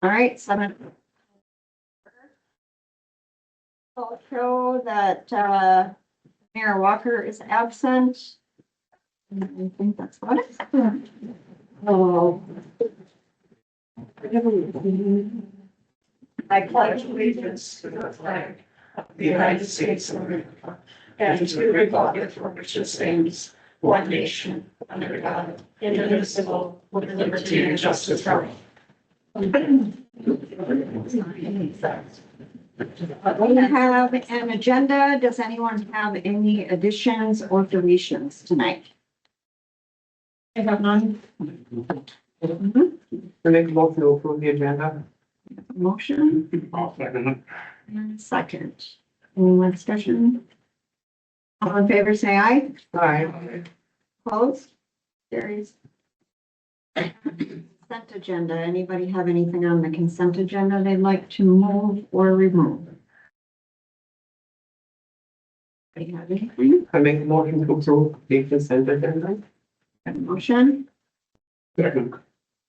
All right, seven. I'll show that, Mayor Walker is absent. I think that's what it is. Oh. I pledge allegiance to the flag of the United States of America and to the republic for which it stands, one nation, under God, indivisible, with liberty and justice for all. We have an agenda. Does anyone have any additions or deletions tonight? I have none. I make a motion to approve the agenda. Motion I'll second it. and second. Any more discussion? All in favor, say aye. Aye. Opposed? Carries. Consent agenda. Anybody have anything on the consent agenda they'd like to move or remove? Anybody have anything? I make a motion to approve the consent agenda. Have a motion? Second.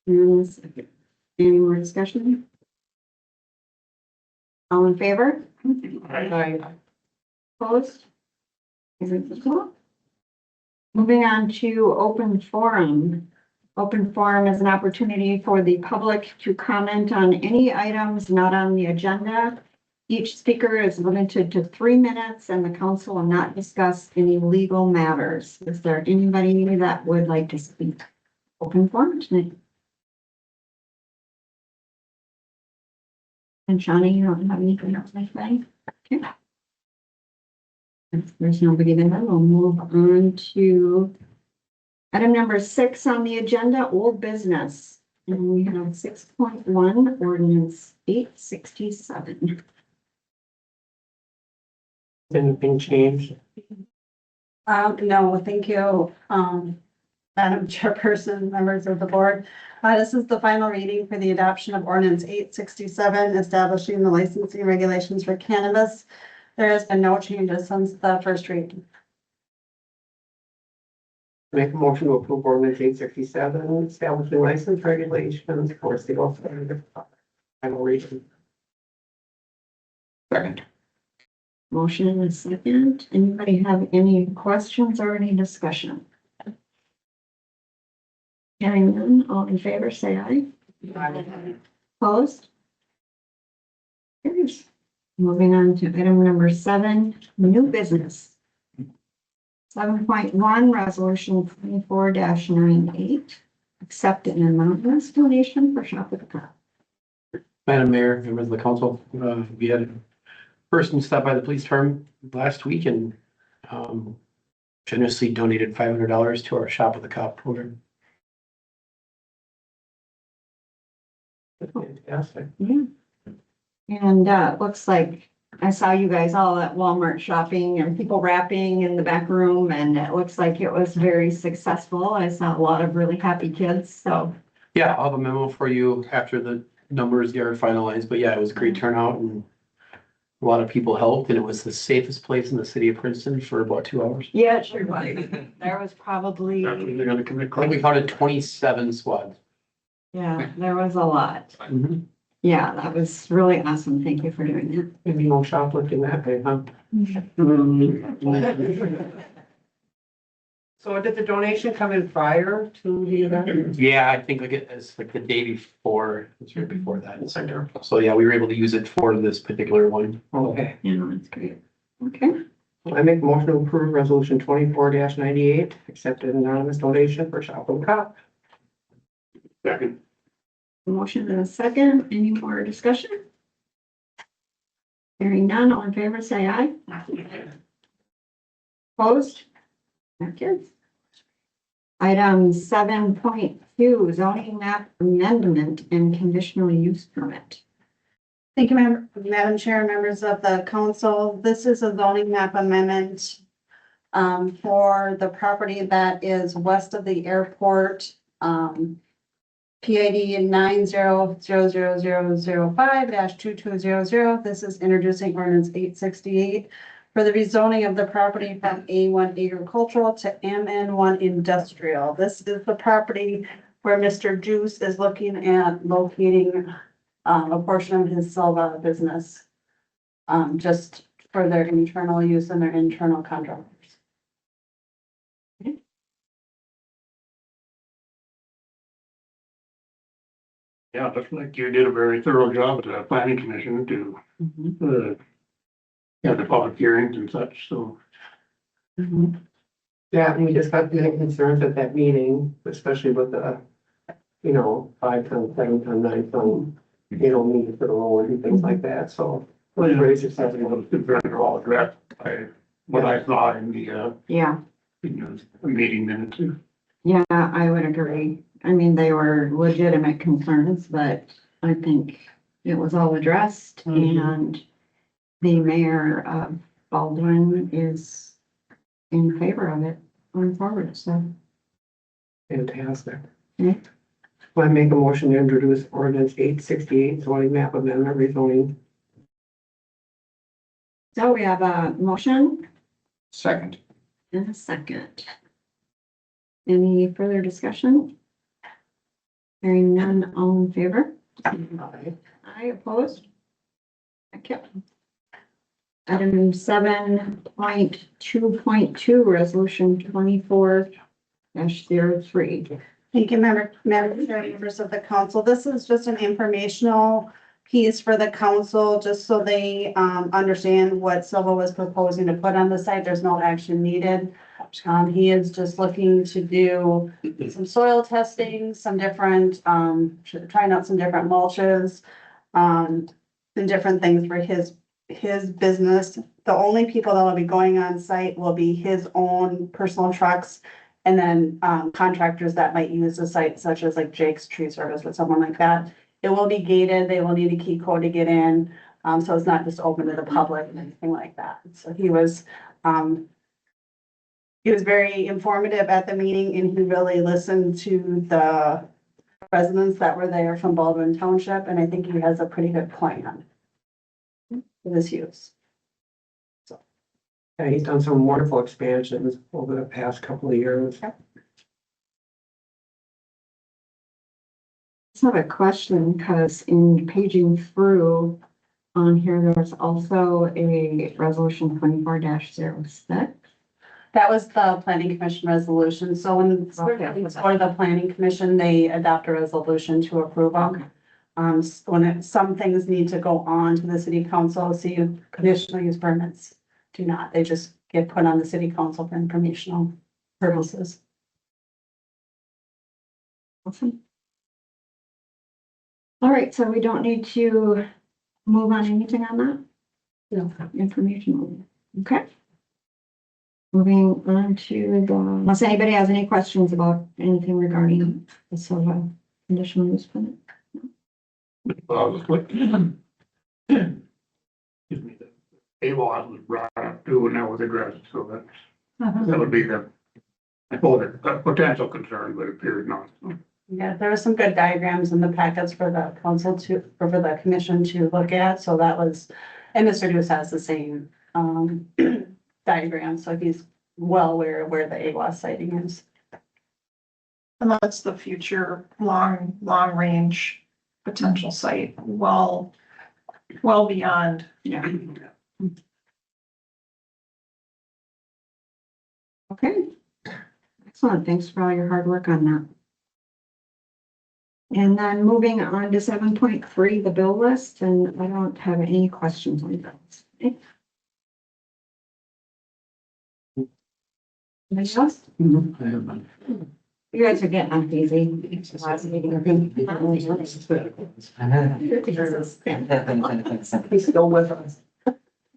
And a second. Any more discussion? All in favor? Aye. Opposed? Carries as well. Moving on to open forum. Open forum is an opportunity for the public to comment on any items not on the agenda. Each speaker is limited to 3 minutes and the council will not discuss any legal matters. Is there anybody that would like to speak? Open forum tonight. And Shawnee, you don't have anything else to say? Okay. If there's nobody there, we'll move on to item number 6 on the agenda, old business. And we have 6.1, ordinance 867. Anything changed? No, thank you, Madam Chairperson, members of the board. This is the final reading for the adoption of ordinance 867, establishing the licensing regulations for cannabis. There has been no changes since the first reading. Make a motion to approve ordinance 867, establishing license regulations for sale of cannabis. Final reading. Second. Motion and a second. Anybody have any questions or any discussion? Hearing none, all in favor, say aye. Opposed? Carries. Moving on to item number 7, new business. 7.1, resolution 24-98, accept an anonymous donation for Shop with a Cop. Madam Mayor, members of the council, we had a person stop by the police department last week and generously donated $500 to our Shop with a Cop program. Fantastic. Yeah. And looks like I saw you guys all at Walmart shopping and people wrapping in the back room, and it looks like it was very successful. I saw a lot of really happy kids, so. Yeah, I'll have a memo for you after the numbers are finalized, but yeah, it was a great turnout and a lot of people helped, and it was the safest place in the city of Princeton for about 2 hours. Yeah, it sure was. There was probably, They're gonna commit I think we counted 27 squads. yeah, there was a lot. Mhm. Yeah, that was really awesome. Thank you for doing that. Maybe no shoplifting that day, huh? So did the donation come in prior to the event? Yeah, I think it's like the day before, it's right before that. So yeah, we were able to use it for this particular one. Okay. Yeah, that's great. Okay, I make a motion to approve resolution 24-98, accept an anonymous donation for Shop with a Cop. Second. motion and a second. Any more discussion? Hearing none, all in favor, say aye. Opposed? That carries. Item 7.2, zoning map amendment and conditional use permit. Thank you, Madam Chair, members of the council. This is a zoning map amendment for the property that is west of the airport. PID 900005-2200. This is introducing ordinance 868 for the rezoning of the property from A1 agricultural to MN1 industrial. This is the property where Mr. Juice is looking at locating a portion of his Silva business. Just for their internal use and their internal contractors. Yeah, looks like you did a very thorough job at the planning commission to, have the public hearings and such, so. Yeah, and we discussed the concerns at that meeting, especially with the, 5-ton, 7-ton, 9-ton, needed for the road and things like that, so. It was very successful. It's very well addressed by what I saw in the, Yeah, meeting minutes. yeah, I would agree. I mean, they were legitimate concerns, but I think it was all addressed and the mayor of Baldwin is in favor of it going forward, so. Fantastic. Okay. I make a motion to introduce ordinance 868 zoning map amendment rezoning. So we have a motion Second. and a second. Any further discussion? Hearing none, all in favor? Aye, opposed? Thank you. Item 7.2.2, resolution 24-03. Thank you, Madam Chair, members of the council. This is just an informational piece for the council, just so they understand what Silva was proposing to put on the site. There's no action needed. He is just looking to do some soil testing, some different, trying out some different mulches, and different things for his business. The only people that will be going on site will be his own personal trucks, and then contractors that might use the site, such as like Jake's Tree Service or someone like that. It will be gated. They will need a key code to get in. So it's not just open to the public and anything like that. So he was very informative at the meeting, and he really listened to the residents that were there from Baldwin Township, and I think he has a pretty good plan for this use. Yeah, he's done some wonderful expansions over the past couple of years. I have a question because in paging through on here, there was also a resolution 24-06. That was the planning commission resolution. So when it's for the planning commission, they adopt a resolution to approve them. Some things need to go on to the city council, so conditional use permits do not. They just get put on the city council for informational purposes. Awesome. All right, so we don't need to move on anything on that? No. Information. Okay. Moving on to the, unless anybody has any questions about anything regarding the Silva conditional use permit. Excuse me, the AWAS was brought up too, and that was addressed, so that would be the, I suppose, a potential concern, but it appears not. Yeah, there were some good diagrams in the packets for the council for the commission to look at, so that was, and Mr. Deuce has the same diagram, so he's well aware of where the AWAS siting is. And that's the future long range potential site, well beyond. Yeah. Okay. Excellent. Thanks for all your hard work on that. And then moving on to 7.3, the bill list, and I don't have any questions on those. Okay. Anybody else? I have none. You guys are getting up easy. Last meeting, I think. He's still with us.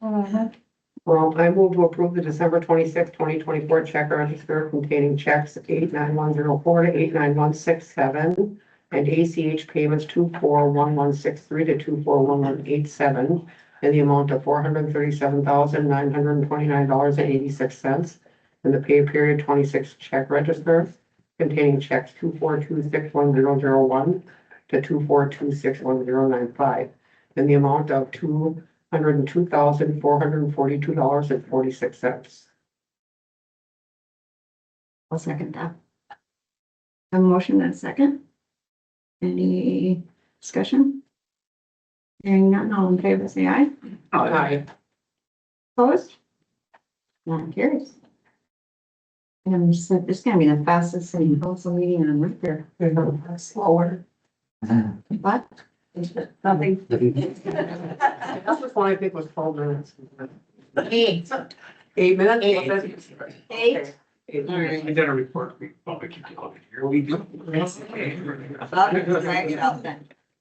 Well, I move to approve the December 26, 2024 check register containing checks 89104 to 89167 and ACH payments 241163 to 241187 in the amount of $437,929.86, and the pay period 26 check register containing checks 242610001 to 242610095 in the amount of $202,442.46. I'll second that. A motion and a second. Any discussion? Hearing none, all in favor, say aye. Aye. Opposed? None carries. And so this is gonna be the fastest city council meeting on record. Slower. What? Nothing. That's the one I think was 12 minutes. 8. 8 minutes? Eight. Was it? 8. Okay. Eight. Alright. I got a report. Public utility. Here we go.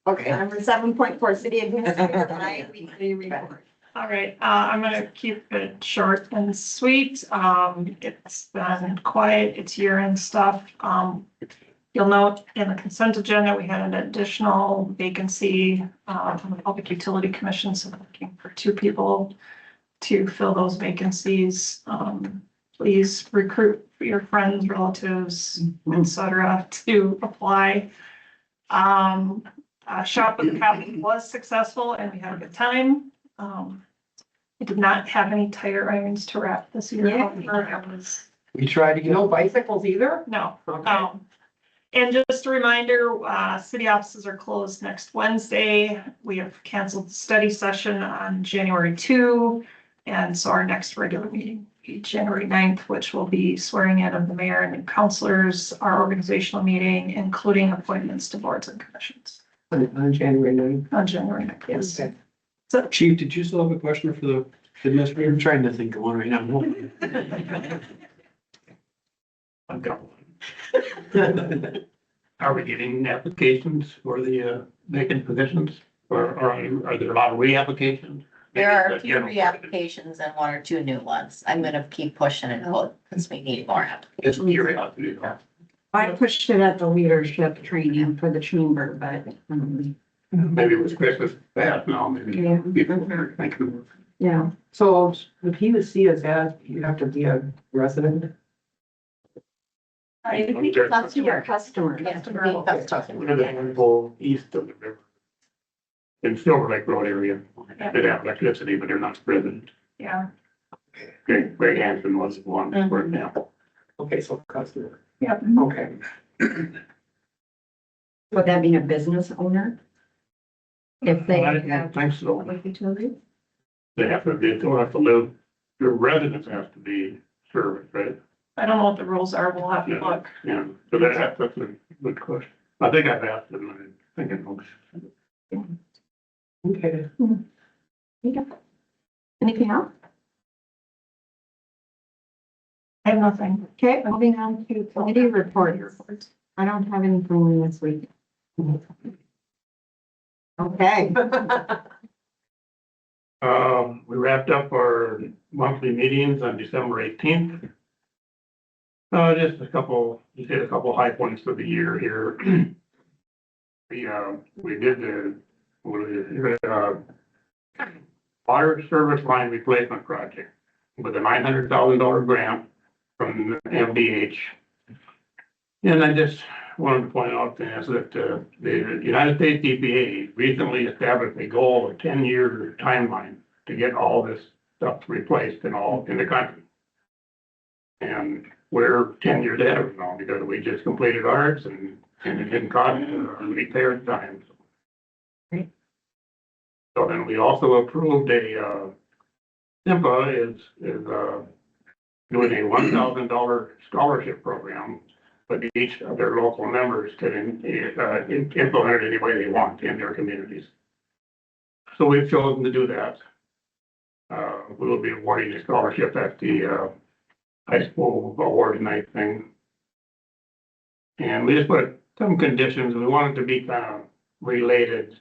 Okay, number 7.4, city administrator, bi-weekly report. All right, I'm gonna keep it short and sweet. It's been quiet, it's year-end stuff. You'll note in the consent agenda, we had an additional vacancy, from the Public Utility Commission, so looking for 2 people to fill those vacancies. Please recruit your friends, relatives, et cetera, to apply. Shop with the Captain was successful and we had a good time. I did not have any tire irons to wrap this year. Yeah. However, it was, We tried to get. No bicycles either? no. Okay. And just a reminder, city offices are closed next Wednesday. We have canceled the study session on January 2. And so our next regular meeting will be January 9th, which will be swearing in of the mayor and new councilors, our organizational meeting, including appointments to boards and commissions On January 9th. on January 9th. Yes. Okay. So Chief, did you still have a question for the administrator? I'm trying to think of one right now. I've got one. Are we getting applications for the vacant positions, or are there a lot of reapplications? There are a Maybe few the general- reapplications and 1 or 2 new ones. I'm gonna keep pushing it out because we need more applications. Just curiosity. I pushed it at the leadership training for the chamber, but, Maybe it was Christmas past now, maybe Yeah. people are thinking. yeah. So the PUC is that you have to be a resident? I think it's up to your customer. Customer, that's tough. One of the handful east of the river. In Silver Lake Road area, they have electricity, but they're not resident. yeah, Greg Hanson was one, for example. Okay, so customer. Yep. Okay. Would that be a business owner? If they I have don't think so. public utility? They don't have to live, your residence has to be serviced, right? I don't know what the rules are. We'll have to look. Yeah, so that's a good question. I think I've asked them, and I think it looks. Okay. Okay. Anything else? I have nothing. Okay, moving on to committee reports. I don't have anything this week. Okay. We wrapped up our monthly meetings on December 18th. Just hit a couple high points for the year here. We did the water service line replacement project with a $900,000 grant from MDH. And I just wanted to point out that the United States EPA recently established a goal of 10-year timeline to get all this stuff replaced in the country. And we're 10 years ahead of it now because we just completed ours and it didn't cost repair time. So then we also approved SIMPA is doing a $1,000 scholarship program, but each of their local members can implement it any way they want in their communities. So we've chosen to do that. We will be awarding a scholarship at the high school award night thing. And we just put some conditions. We want it to be kind of related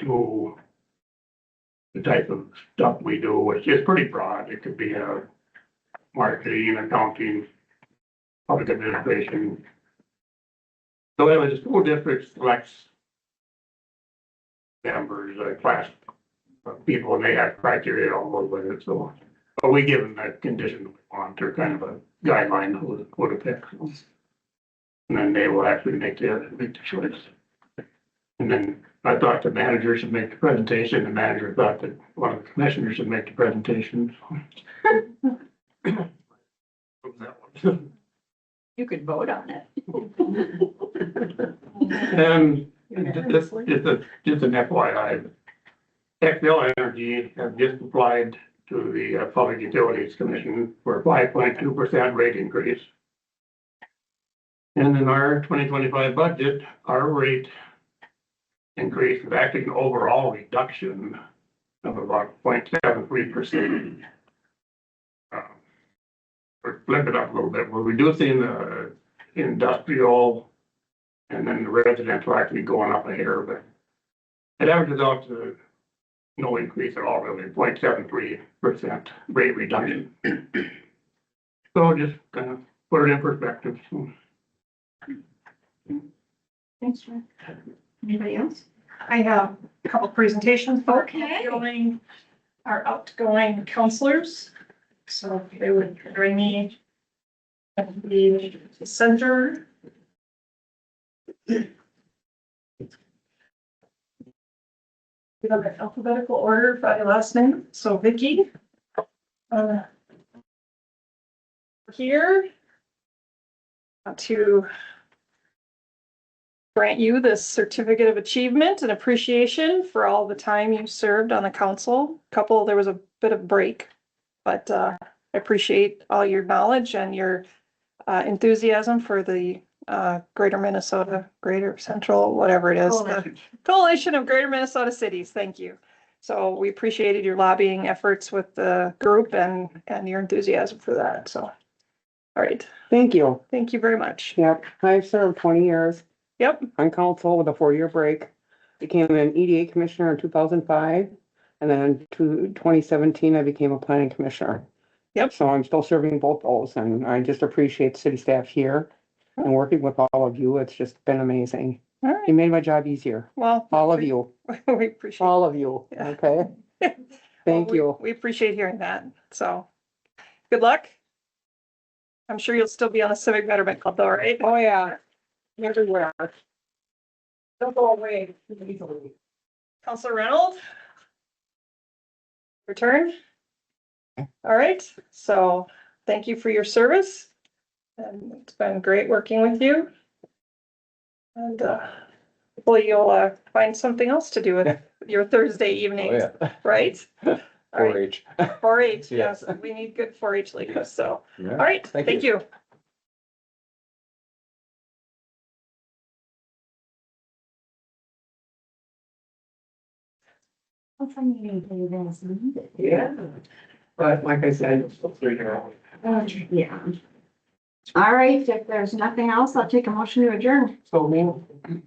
to the type of stuff we do, which is pretty broad. It could be marketing, accounting, public administration. So anyway, the school district selects members, class of people, and they have criteria all over with it, so. But we give them that condition that we want, or kind of a guideline who to pick. And then they will actually make the choice. And then I thought the manager should make the presentation, the manager thought that one of the commissioners should make the presentation. You could vote on it. And just an FYI, Xcel Energy have just applied to the Public Utilities Commission for a 5.2% rate increase. And in our 2025 budget, our rate increase is actually an overall reduction of about 0.73%. We're flipping it up a little bit. We're reducing the industrial and then the residential actually going up a hair, but it averages out to no increase at all, really, 0.73% rate reduction. So just kind of put it in perspective. Thanks, Rick. Anybody else? I have a couple presentations for Okay. our outgoing counselors. So if they would join me at the center. We have an alphabetical order by last name, so Vicky. Here. To grant you this certificate of achievement and appreciation for all the time you served on the council. There was a bit of break, but I appreciate all your knowledge and your enthusiasm for the Greater Central, whatever it is. The Coalition of Greater Minnesota Cities. Thank you. So we appreciated your lobbying efforts with the group and your enthusiasm for that. So, all right. Thank you. Thank you very much. Yep, I've served 20 years Yep. on council with a 4-year break. Became an EDA commissioner in 2005, and then to 2017, I became a planning commissioner. Yep. So I'm still serving both those, and I just appreciate city staff here and working with all of you. It's just been amazing. All You right. made my job easier. Well. All of you, We appreciate. all of you, Yeah. okay? Thank Well, you. We appreciate hearing that. So, good luck. I'm sure you'll still be on the Civic Betterment Club though, right? Oh, yeah, everywhere. Don't go away easily. Counselor Reynolds? Return? All right, so thank you for your service. And it's been great working with you. And hopefully you'll find something else to do with your Thursday evenings, right? All right. 4-H. 4-H, yes, we need good 4-H leaders, so, all right, thank you. What's I needing to do this? Yeah. But like I said, Yeah. All right, if there's nothing else, I'll take a motion to adjourn. so me.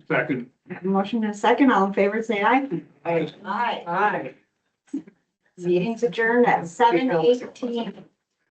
Second. Have a motion and a second, all in favor, say aye. Aye. Aye. Aye. Meeting's adjourned at 7:18.